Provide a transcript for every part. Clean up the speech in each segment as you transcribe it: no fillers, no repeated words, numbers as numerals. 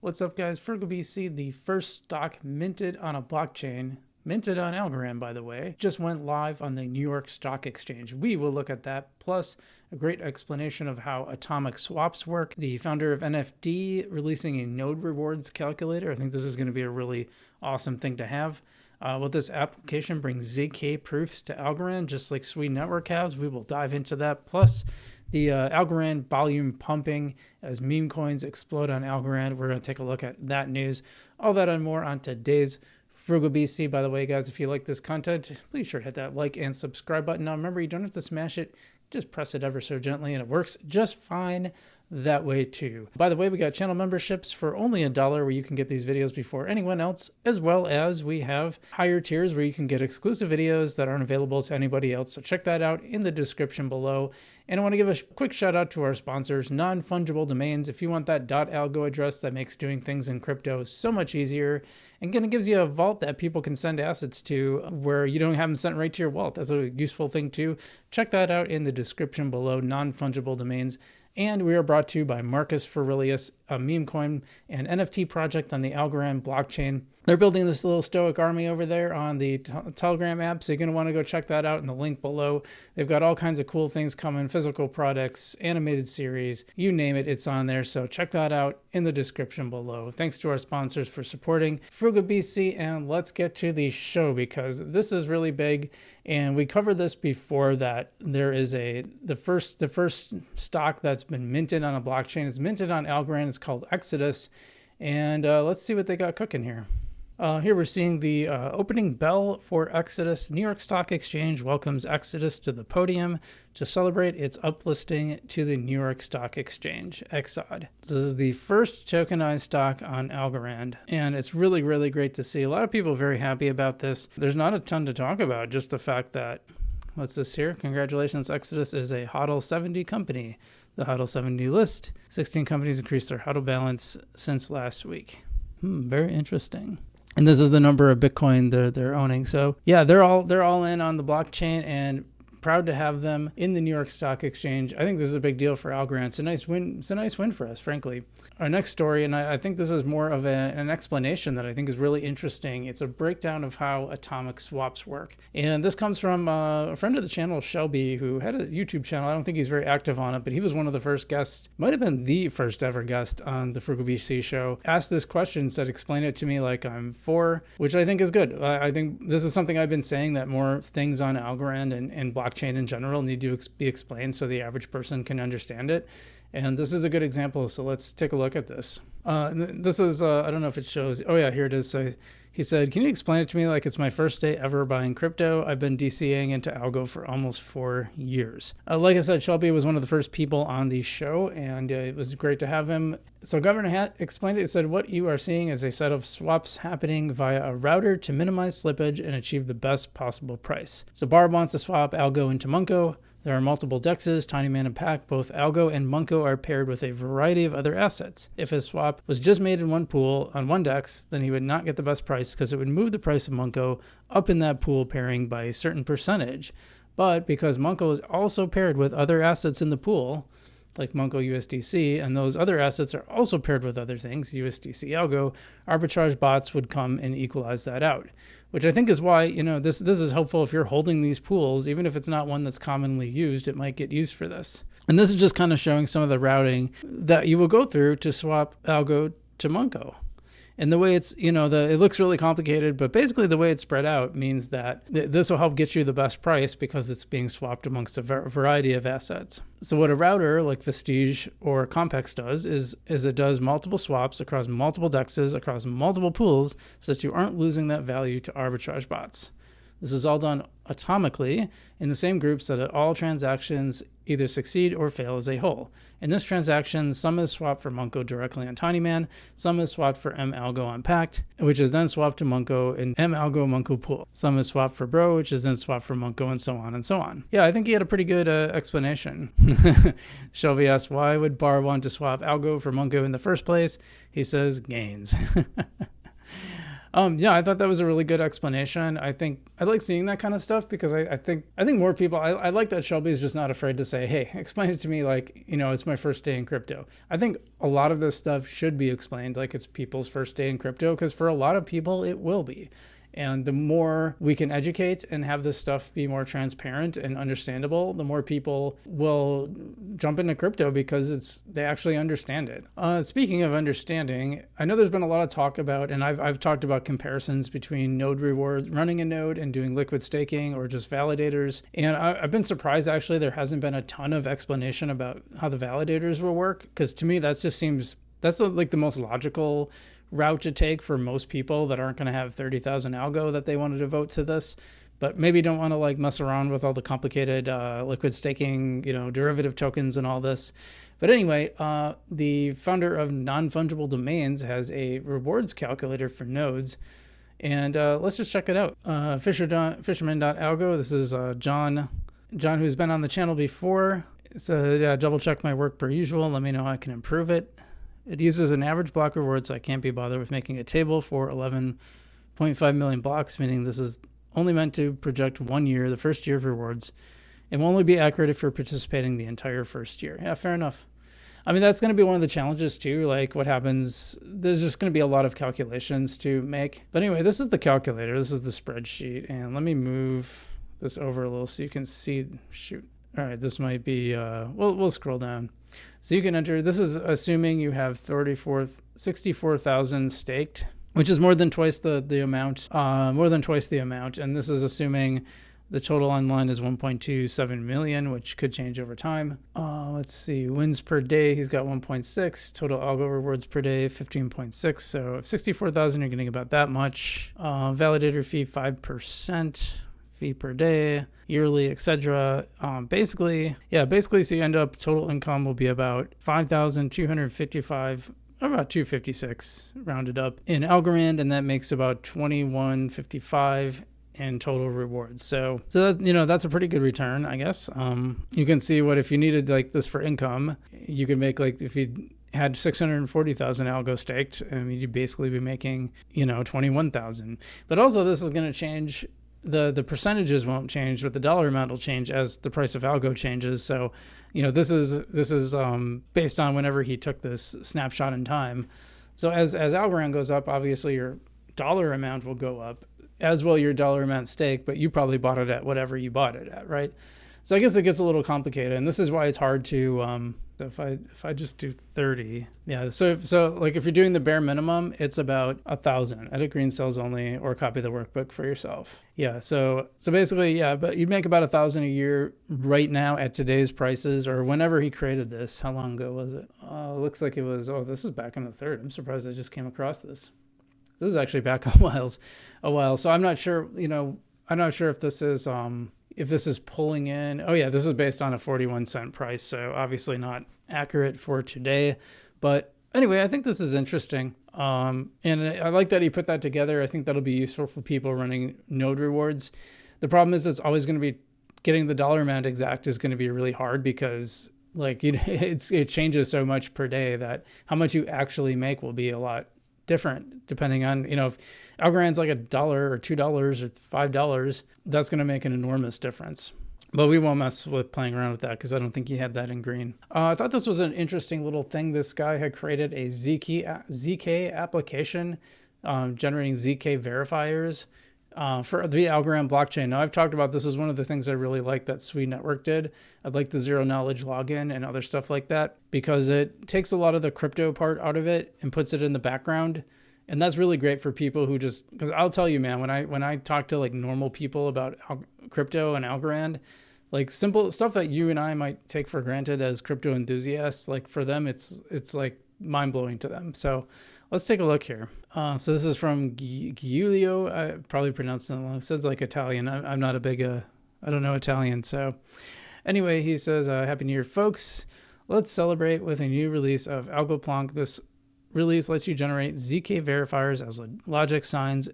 What's up, guys? FrugalBC, the first stock minted on a blockchain, minted on Algorand, by the way, just went live on the New York Stock Exchange. We will look at that, plus a great explanation of how atomic swaps work. The founder of NFT releasing a node rewards calculator. I think this is going to be a really awesome thing to have. Will this application bring ZK proofs to Algorand, just like Sweet Network has? We will dive into that. Plus, the Algorand volume pumping as meme coins explode on Algorand. We're going to take a look at that news. All that and more on today's FrugalBC. By the way, guys, if you like this content, please sure to hit that like and subscribe button. Now, remember, you don't have to smash it. Just press it ever so gently, and it works just fine that way too. By the way, we got channel memberships for only $1 where you can get these videos before anyone else, as well as we have higher tiers where you can get exclusive videos that aren't available to anybody else. So check that out in the description below. And I want to give a quick shout out to our sponsors, non-fungible domains. If you want that .algo address that makes doing things in crypto so much easier, and kind of gives you a vault that people can send assets to where you don't have them sent right to your wallet. That's a useful thing too. Check that out in the description below, non-fungible domains. And we are brought to you by Marcus Aurelius, a meme coin and NFT project on the Algorand blockchain. They're building this little stoic army over there on the Telegram app, so you're going to want to go check that out in the link below. They've got all kinds of cool things coming, physical products, animated series, you name it, it's on there. So check that out in the description below. Thanks to our sponsors for supporting FrugalBC, and let's get to the show because this is really big. And we covered this before that there is the first stock that's been minted on a blockchain. It's minted on Algorand. It's called Exodus. And let's see what they got cooking here. Here we're seeing the opening bell for Exodus. New York Stock Exchange welcomes Exodus to the podium to celebrate its uplisting to the New York Stock Exchange, XOD. This is the first tokenized stock on Algorand, and it's really, really great to see. A lot of people are very happy about this. There's not a ton to talk about, just the fact that, what's this here? Congratulations, Exodus is a HODL 70 company. The HODL 70 list, 16 companies increased their HODL balance since last week. Very interesting. And this is the number of Bitcoin they're owning. So yeah, they're all in on the blockchain, and proud to have them in the New York Stock Exchange. I think this is a big deal for Algorand. It's a nice win. It's a nice win for us, frankly. Our next story, and I think this is more of an explanation that I think is really interesting. It's a breakdown of how atomic swaps work. And this comes from a friend of the channel, Shelby, who had a YouTube channel. I don't think he's very active on it, but he was one of the first guests, might have been the first ever guest on the FrugalBC show. Asked this question, said, explain it to me like I'm 4, which I think is good. I think this is something I've been saying, that more things on Algorand and blockchain in general need to be explained so the average person can understand it. And this is a good example, so let's take a look at this. This is, I don't know if it shows. Oh yeah, here it is. So he said, can you explain it to me like it's my first day ever buying crypto? I've been DCAing into Algo for almost 4 years. Like I said, Shelby was one of the first people on the show, and it was great to have him. So Governor Hat explained it. He said, what you are seeing is a set of swaps happening via a router to minimize slippage and achieve the best possible price. So Barb wants to swap Algo into Munko. There are multiple dexes, Tinyman and Pack. Both Algo and Munko are paired with a variety of other assets. If a swap was just made in one pool on one dex, then he would not get the best price because it would move the price of Munko up in that pool pairing by a certain percentage. But because Munko is also paired with other assets in the pool, like Munko USDC, and those other assets are also paired with other things, USDC Algo, arbitrage bots would come and equalize that out. Which I think is why, this is helpful if you're holding these pools. Even if it's not one that's commonly used, it might get used for this. And this is just kind of showing some of the routing that you will go through to swap Algo to Munko. And the way it's, it looks really complicated, but basically the way it's spread out means that this will help get you the best price because it's being swapped amongst a variety of assets. So what a router like Vestige or Compex does is it does multiple swaps across multiple dexes, across multiple pools, so that you aren't losing that value to arbitrage bots. This is all done atomically in the same groups so that all transactions either succeed or fail as a whole. In this transaction, some is swapped for Munko directly on Tinyman, some is swapped for M-Algo on Pact, which is then swapped to Munko in M-Algo Munko pool. Some is swapped for Bro, which is then swapped for Munko, and so on and so on. Yeah, I think he had a pretty good explanation. Shelby asked, why would Bar want to swap Algo for Munko in the first place? He says, gains. Yeah, I thought that was a really good explanation. I think I like seeing that kind of stuff because I think more people, I like that Shelby's just not afraid to say, hey, explain it to me like, it's my first day in crypto. I think a lot of this stuff should be explained like it's people's first day in crypto, because for a lot of people it will be. And the more we can educate and have this stuff be more transparent and understandable, the more people will jump into crypto because they actually understand it. Speaking of understanding, I know there's been a lot of talk about, and I've talked about comparisons between node rewards, running a node and doing liquid staking or just validators. And I've been surprised actually there hasn't been a ton of explanation about how the validators will work, because to me that just seems, that's like the most logical route to take for most people that aren't going to have 30,000 algo that they want to devote to this, but maybe don't want to like mess around with all the complicated liquid staking, derivative tokens and all this. But anyway, the founder of Non-Fungible Domains has a rewards calculator for nodes, and let's just check it out. Fisherman.algo. This is John, who's been on the channel before. So yeah, double check my work per usual. Let me know how I can improve it. It uses an average block reward, so I can't be bothered with making a table for 11.5 million blocks, meaning this is only meant to project 1 year, the first year of rewards. It will only be accurate if you're participating the entire first year. Yeah, fair enough. I mean, that's going to be one of the challenges too. Like what happens, there's just going to be a lot of calculations to make. But anyway, this is the calculator. This is the spreadsheet. And let me move this over a little so you can see, shoot. All right, this might be, we'll scroll down. So you can enter, this is assuming you have 64,000 staked, which is more than twice the amount. And this is assuming the total online is 1.27 million, which could change over time. Let's see, wins per day, he's got 1.6. Total algo rewards per day, 15.6. So 64,000, you're getting about that much. Validator fee, 5%. Fee per day, yearly, etc. Basically, so you end up, total income will be about 5,255, about 256 rounded up in Algorand, and that makes about 2155 in total rewards. So that, that's a pretty good return, I guess. You can see what if you needed like this for income, you could make like if you had 640,000 algo staked, I mean, you'd basically be making 21,000. But also this is going to change. The percentages won't change, but the dollar amount will change as the price of algo changes. So, this is based on whenever he took this snapshot in time. So as Algorand goes up, obviously your dollar amount will go up, as will your dollar amount stake, but you probably bought it at whatever you bought it at, right? So I guess it gets a little complicated, and this is why it's hard to, if I just do 30, yeah. So like if you're doing the bare minimum, it's about 1,000. Edit green cells only, or copy the workbook for yourself. Yeah. So basically, yeah. But you make about 1,000 a year right now at today's prices, or whenever he created this. How long ago was it? Looks like it was. Oh, this is back on the 3rd. I'm surprised I just came across this. This is actually back a while. So I'm not sure. I'm not sure if this is pulling in. Oh yeah, this is based on a 41-cent price, so obviously not accurate for today. But anyway, I think this is interesting. And I like that he put that together. I think that'll be useful for people running node rewards. The problem is it's always going to be getting the dollar amount exact is going to be really hard, because like it changes so much per day that how much you actually make will be a lot different depending on, if Algorand's like $1 or $2 or $5, that's going to make an enormous difference. But we won't mess with playing around with that because I don't think he had that in green. I thought this was an interesting little thing. This guy had created a ZK application generating ZK verifiers for the Algorand blockchain. Now, I've talked about this as one of the things I really like that Sui Network did. I like the zero knowledge login and other stuff like that, because it takes a lot of the crypto part out of it and puts it in the background. And that's really great for people who just, because I'll tell you, man, when I talk to like normal people about crypto and Algorand, like simple stuff that you and I might take for granted as crypto enthusiasts, like for them, it's like mind blowing to them. So let's take a look here. So this is from Giulio. I probably pronounced it wrong. It says like Italian. I'm not a big, I don't know Italian. So anyway, he says, Happy New Year, folks. Let's celebrate with a new release of AlgoPlonk. This release lets you generate ZK verifiers as logic signs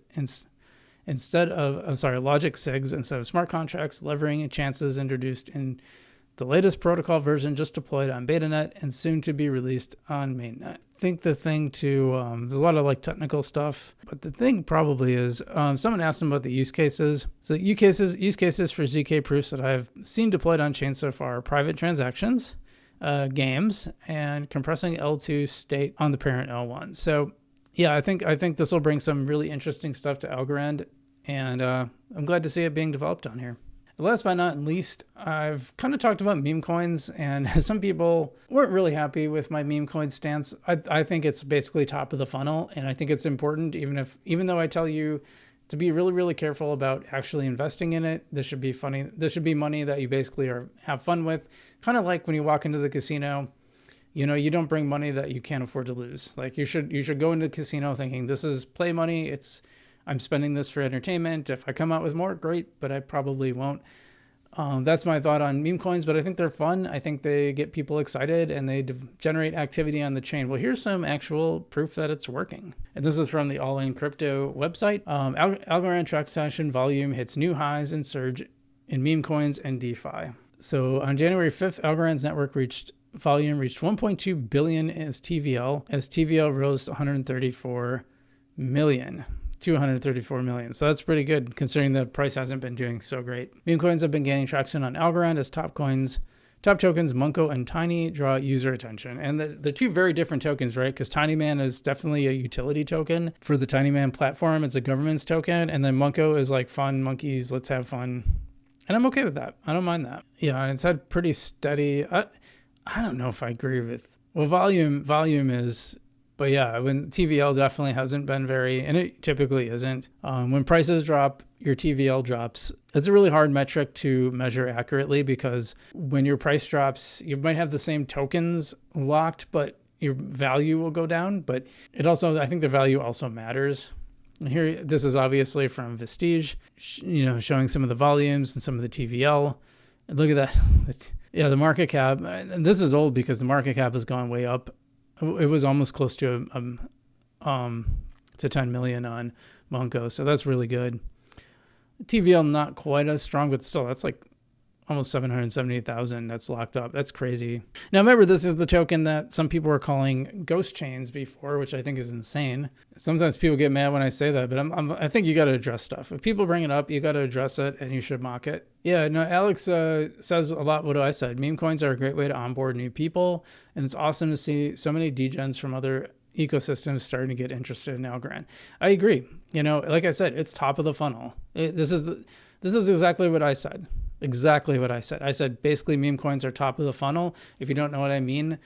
logic SIGs instead of smart contracts, leveraging chances introduced in The latest protocol version just deployed on BetaNet and soon to be released on mainnet. I think the thing there's a lot of like technical stuff, but the thing probably is, someone asked them about the use cases. So use cases for ZK proofs that I've seen deployed on chain so far are private transactions, games, and compressing L2 state on the parent L1. So yeah, I think this will bring some really interesting stuff to Algorand, and I'm glad to see it being developed on here. Last but not least, I've kind of talked about meme coins, and some people weren't really happy with my meme coin stance. I think it's basically top of the funnel, and I think it's important, even though I tell you to be really, really careful about actually investing in it. This should be funny. This should be money that you basically have fun with. Kind of like when you walk into the casino, you don't bring money that you can't afford to lose. Like you should go into the casino thinking this is play money. I'm spending this for entertainment. If I come out with more, great, but I probably won't. That's my thought on meme coins, but I think they're fun. I think they get people excited and they generate activity on the chain. Well, here's some actual proof that it's working. And this is from the All In Crypto website. Algorand transaction volume hits new highs and surge in meme coins and DeFi. So on January 5th, Algorand's network volume reached 1.2 billion as TVL rose to 134 million. 234 million. So that's pretty good considering the price hasn't been doing so great. Meme coins have been gaining traction on Algorand as top tokens, Monko and Tiny, draw user attention. And the two very different tokens, right? Because TinyMan is definitely a utility token for the TinyMan platform. It's a governance token. And then Monko is like fun, monkeys, let's have fun. And I'm okay with that. I don't mind that. Yeah, it's had pretty steady. I don't know if I agree with, well, volume is, but yeah, when TVL definitely hasn't been very, and it typically isn't. When prices drop, your TVL drops. It's a really hard metric to measure accurately because when your price drops, you might have the same tokens locked, but your value will go down. But I think the value also matters. And here, this is obviously from Vestige, showing some of the volumes and some of the TVL. And look at that. Yeah, the market cap, and this is old because the market cap has gone way up. It was almost close to 10 million on Monko, so that's really good. TVL not quite as strong, but still, that's like almost 778,000 that's locked up. That's crazy. Now, remember, this is the token that some people were calling ghost chains before, which I think is insane. Sometimes people get mad when I say that, but I think you got to address stuff. If people bring it up, you got to address it, and you should mock it. Yeah, no, Alex says a lot what I said. Meme coins are a great way to onboard new people, and it's awesome to see so many degens from other ecosystems starting to get interested in Algorand. I agree. Like I said, it's top of the funnel. This is exactly what I said. Exactly what I said. I said basically meme coins are top of the funnel. If you don't know what I mean,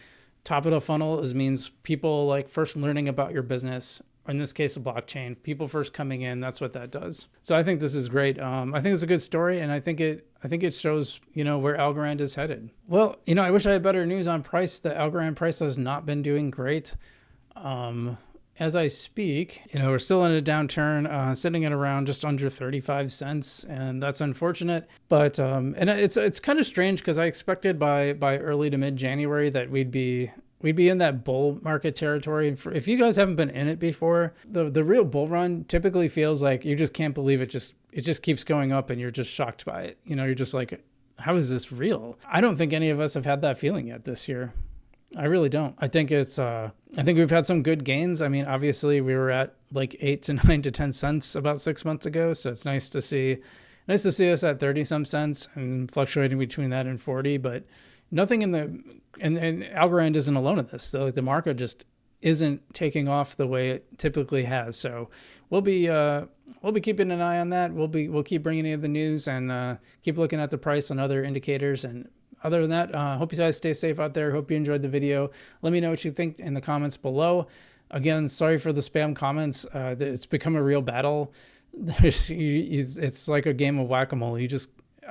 top of the funnel means people like first learning about your business, or in this case, a blockchain. People first coming in. That's what that does. So I think this is great. I think it's a good story, and I think it shows where Algorand is headed. Well, I wish I had better news on price. The Algorand price has not been doing great. As I speak, we're still in a downturn, sitting at around just under 35 cents, and that's unfortunate. But and it's kind of strange because I expected by early to mid January that we'd be in that bull market territory. And if you guys haven't been in it before, the real bull run typically feels like you just can't believe it. It just keeps going up, and you're just shocked by it. You're just like, how is this real? I don't think any of us have had that feeling yet this year. I really don't. I think we've had some good gains. I mean, obviously we were at like 8 to 9 to 10 cents about 6 months ago. So it's nice to see us at 30 some cents and fluctuating between that and 40, but nothing and Algorand isn't alone in this. So the market just isn't taking off the way it typically has. So we'll be keeping an eye on that. We'll keep bringing you the news and keep looking at the price and other indicators. And other than that, hope you guys stay safe out there. Hope you enjoyed the video. Let me know what you think in the comments below. Again, sorry for the spam comments. It's become a real battle. It's like a game of whack-a-mole.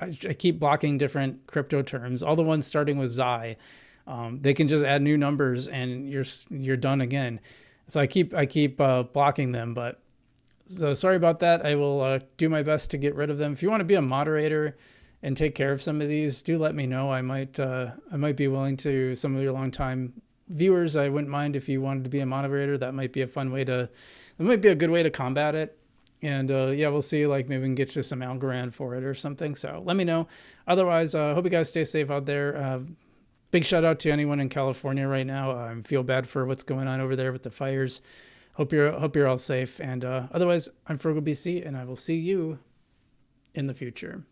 I keep blocking different crypto terms. All the ones starting with Xi, they can just add new numbers and you're done again. So I keep blocking them. But so sorry about that. I will do my best to get rid of them. If you want to be a moderator and take care of some of these, do let me know. I might be willing to. Some of your longtime viewers, I wouldn't mind if you wanted to be a moderator. That might be a good way to combat it. And yeah, we'll see. Like maybe we can get you some Algorand for it or something. So let me know. Otherwise, I hope you guys stay safe out there. Big shout out to anyone in California right now. I feel bad for what's going on over there with the fires. Hope you're all safe. And otherwise, I'm Frugal BC, and I will see you in the future.